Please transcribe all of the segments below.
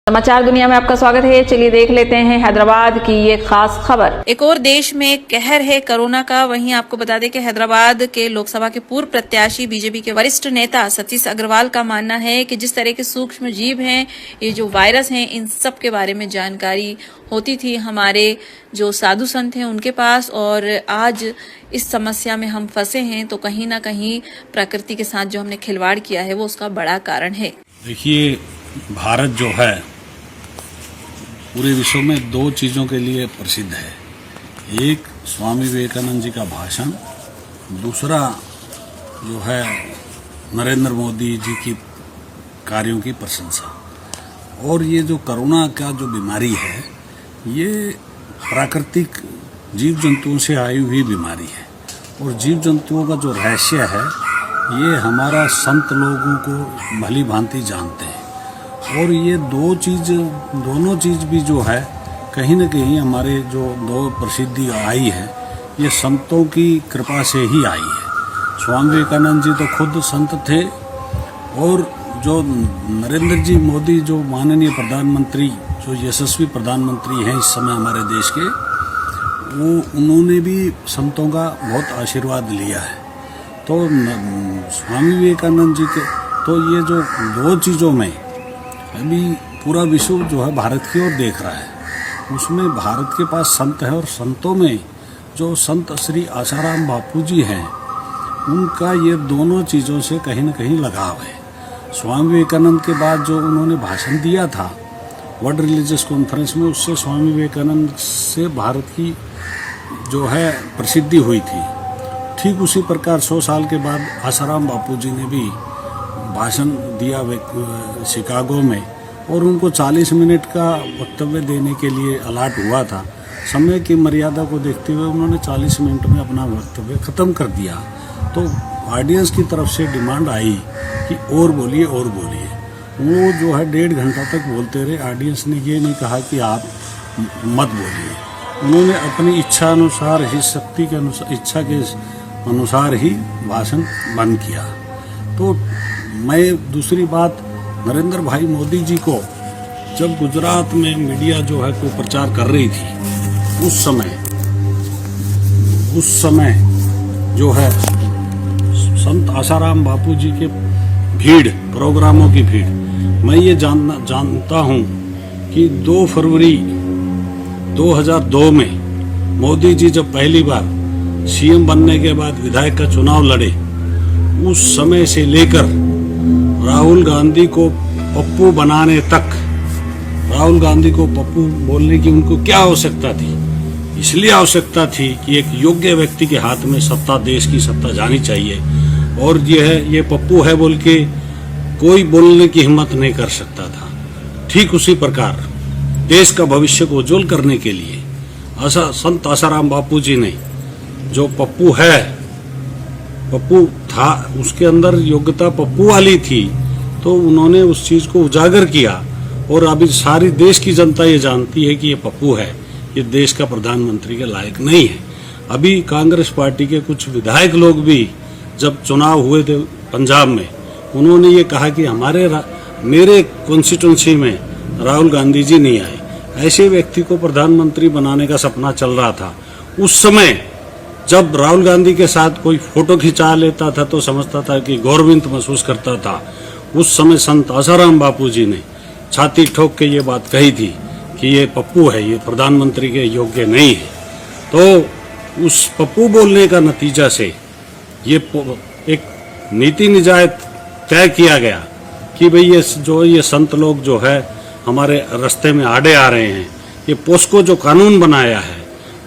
समाचार दुनिया में आपका स्वागत है। चलिए देख लेते हैं हैदराबाद की ये खास खबर। एक और देश में कहर है कोरोना का। वहीं आपको बता दें कि हैदराबाद के लोकसभा के पूर्व प्रत्याशी बीजेपी के वरिष्ठ नेता सतीश अग्रवाल का मानना है कि जिस तरह के सूक्ष्म जीव हैं, ये जो वायरस हैं, इन सब के बारे में जानकारी होती थी हमारे जो साधु संत हैं उनके पास, और आज इस समस्या में हम फंसे हैं तो कहीं ना कहीं प्रकृति के साथ जो हमने खिलवाड़ किया है वो उसका बड़ा कारण है। देखिए, भारत जो है पूरे विश्व में दो चीज़ों के लिए प्रसिद्ध है। एक स्वामी विवेकानंद जी का भाषण, दूसरा जो है नरेंद्र मोदी जी की कार्यों की प्रशंसा। और ये जो कोरोना का जो बीमारी है, ये प्राकृतिक जीव जंतुओं से आई हुई बीमारी है। और जीव जंतुओं का जो रहस्य है, ये हमारा संत लोगों को भली भांति जानते हैं। और ये दोनों चीज़ भी जो है कहीं न कहीं हमारे जो दो प्रसिद्धि आई है, ये संतों की कृपा से ही आई है। स्वामी विवेकानंद जी तो खुद संत थे, और जो नरेंद्र जी मोदी जो माननीय प्रधानमंत्री, जो यशस्वी प्रधानमंत्री हैं इस समय हमारे देश के, वो उन्होंने भी संतों का बहुत आशीर्वाद लिया है। तो स्वामी विवेकानंद जी के तो ये जो दो चीज़ों में अभी पूरा विश्व जो है भारत की ओर देख रहा है। उसमें भारत के पास संत है, और संतों में जो संत श्री आसाराम बापू जी हैं, उनका ये दोनों चीज़ों से कहीं न कहीं लगाव है। स्वामी विवेकानंद के बाद जो उन्होंने भाषण दिया था वर्ल्ड रिलीजियस कॉन्फ्रेंस में, उससे स्वामी विवेकानंद से भारत की जो है प्रसिद्धि हुई थी। ठीक उसी प्रकार 100 साल के बाद आसाराम बापू जी ने भी भाषण दिया शिकागो में, और उनको 40 मिनट का वक्तव्य देने के लिए अलाट हुआ था। समय की मर्यादा को देखते हुए उन्होंने 40 मिनट में अपना वक्तव्य ख़त्म कर दिया। तो ऑडियंस की तरफ से डिमांड आई कि और बोलिए और बोलिए। वो जो है 1.5 घंटा तक बोलते रहे। ऑडियंस ने ये नहीं कहा कि आप मत बोलिए। उन्होंने अपनी इच्छा अनुसार ही, शक्ति के अनुसार, इच्छा के अनुसार ही भाषण बंद किया। तो मैं दूसरी बात, नरेंद्र भाई मोदी जी को जब गुजरात में मीडिया जो है को प्रचार कर रही थी, उस समय जो है संत आसाराम बापू जी के भीड़, प्रोग्रामों की भीड़, मैं ये जानता हूँ कि 2 फरवरी 2002 में मोदी जी जब पहली बार सीएम बनने के बाद विधायक का चुनाव लड़े, उस समय से लेकर राहुल गांधी को पप्पू बनाने तक, राहुल गांधी को पप्पू बोलने की उनको क्या आवश्यकता थी? इसलिए आवश्यकता थी कि एक योग्य व्यक्ति के हाथ में सत्ता, देश की सत्ता जानी चाहिए, और ये पप्पू है बोल के कोई बोलने की हिम्मत नहीं कर सकता था। ठीक उसी प्रकार देश का भविष्य को उज्जवल करने के लिए संत आसाराम बापू जी ने, जो पप्पू था, उसके अंदर योग्यता पप्पू वाली थी, तो उन्होंने उस चीज को उजागर किया। और अभी सारी देश की जनता ये जानती है कि ये पप्पू है, ये देश का प्रधानमंत्री के लायक नहीं है। अभी कांग्रेस पार्टी के कुछ विधायक लोग भी जब चुनाव हुए थे पंजाब में, उन्होंने ये कहा कि मेरे कॉन्स्टिट्यूंसी में राहुल गांधी जी नहीं आए। ऐसे व्यक्ति को प्रधानमंत्री बनाने का सपना चल रहा था। उस समय जब राहुल गांधी के साथ कोई फोटो खिंचा लेता था तो समझता था कि गौरवित महसूस करता था। उस समय संत आसाराम बापू जी ने छाती ठोक के ये बात कही थी कि ये पप्पू है, ये प्रधानमंत्री के योग्य नहीं है। तो उस पप्पू बोलने का नतीजा से ये एक नीति निजायत तय किया गया कि भाई ये संत लोग जो है हमारे रास्ते में आड़े आ रहे हैं। ये पोस्को जो कानून बनाया है,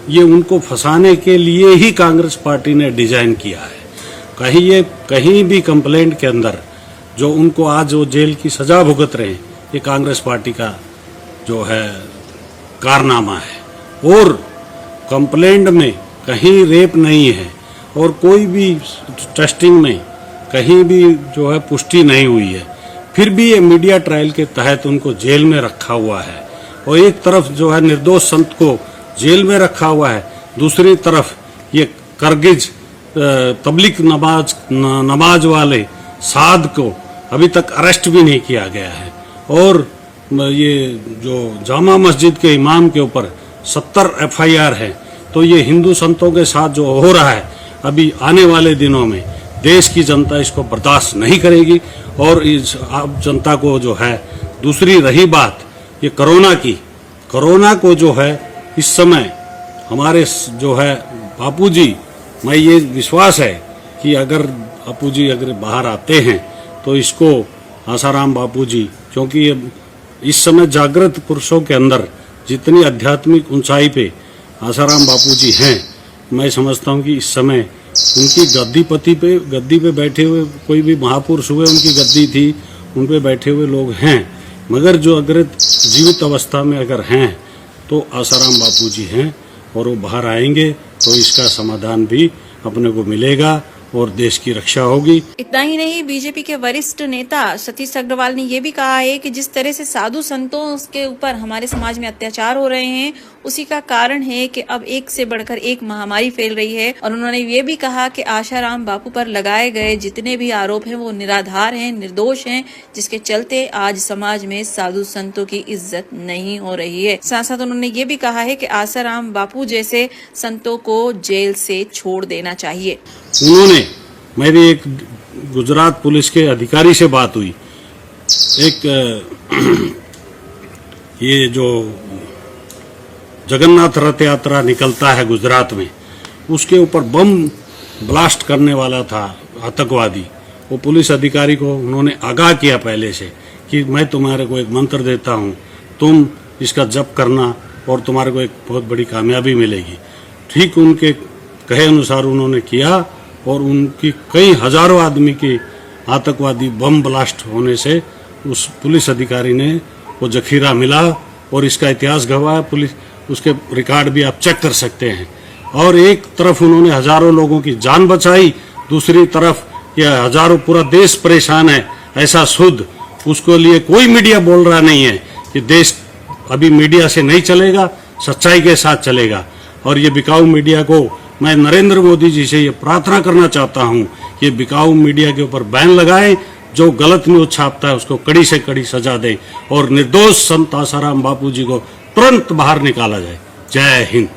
ये उनको फंसाने के लिए ही कांग्रेस पार्टी ने डिजाइन किया है। कहीं भी कंप्लेंट के अंदर जो उनको आज वो जेल की सजा भुगत रहे हैं, ये कांग्रेस पार्टी का जो है कारनामा है। और कंप्लेंट में कहीं रेप नहीं है, और कोई भी टेस्टिंग में कहीं भी जो है पुष्टि नहीं हुई है। फिर भी ये मीडिया ट्रायल के तहत उनको जेल में रखा हुआ है। और एक तरफ जो है निर्दोष संत को जेल में रखा हुआ है, दूसरी तरफ ये करगिज तबलीग नमाज वाले साध को अभी तक अरेस्ट भी नहीं किया गया है। और ये जो जामा मस्जिद के इमाम के ऊपर 70 FIR है, तो ये हिंदू संतों के साथ जो हो रहा है अभी आने वाले दिनों में देश की जनता इसको बर्दाश्त नहीं करेगी। और इस आप जनता को जो है, दूसरी रही बात ये कोरोना को जो है इस समय हमारे जो है बापूजी, मैं ये विश्वास है कि अगर बापूजी अगर बाहर आते हैं तो इसको आसाराम बापूजी, क्योंकि ये इस समय जागृत पुरुषों के अंदर जितनी आध्यात्मिक ऊंचाई पे आसाराम बापूजी हैं, मैं समझता हूं कि इस समय उनकी गद्दी पे बैठे हुए कोई भी महापुरुष हुए, उनकी गद्दी थी, उन पे बैठे हुए लोग हैं, मगर जो अगर जीवित अवस्था में अगर हैं तो आसाराम बापूजी हैं और वो बाहर आएंगे तो इसका समाधान भी अपने को मिलेगा और देश की रक्षा होगी। इतना ही नहीं, बीजेपी के वरिष्ठ नेता सतीश अग्रवाल ने यह भी कहा है कि जिस तरह से साधु संतों के ऊपर हमारे समाज में अत्याचार हो रहे हैं, उसी का कारण है कि अब एक से बढ़कर एक महामारी फैल रही है। और उन्होंने ये भी कहा कि आशाराम बापू पर लगाए गए जितने भी आरोप हैं वो निराधार हैं, निर्दोष हैं, जिसके चलते आज समाज में साधु संतों की इज्जत नहीं हो रही है। साथ साथ उन्होंने ये भी कहा है कि आशाराम बापू जैसे संतों को जेल से छोड़ देना चाहिए। उन्होंने, मेरी एक गुजरात पुलिस के अधिकारी से बात हुई, एक ये जो जगन्नाथ रथ यात्रा निकलता है गुजरात में, उसके ऊपर बम ब्लास्ट करने वाला था आतंकवादी। वो पुलिस अधिकारी को उन्होंने आगाह किया पहले से कि मैं तुम्हारे को एक मंत्र देता हूँ, तुम इसका जप करना और तुम्हारे को एक बहुत बड़ी कामयाबी मिलेगी। ठीक उनके कहे अनुसार उन्होंने किया और उनकी कई हजारों आदमी की आतंकवादी बम ब्लास्ट होने से उस पुलिस अधिकारी ने वो जखीरा मिला और इसका इतिहास गवाह, पुलिस उसके रिकॉर्ड भी आप चेक कर सकते हैं। और एक तरफ उन्होंने हजारों लोगों की जान बचाई, दूसरी तरफ यह हजारों पूरा देश परेशान है, ऐसा शुद्ध उसको लिए कोई मीडिया बोल रहा नहीं है कि देश अभी मीडिया से नहीं चलेगा, सच्चाई के साथ चलेगा। और ये बिकाऊ मीडिया को मैं नरेंद्र मोदी जी से ये प्रार्थना करना चाहता हूँ कि बिकाऊ मीडिया के ऊपर बैन लगाएं, जो गलत न्यूज छापता है उसको कड़ी से कड़ी सजा दे और निर्दोष संत आसाराम बापू जी को तुरंत बाहर निकाला जाए। जय हिंद।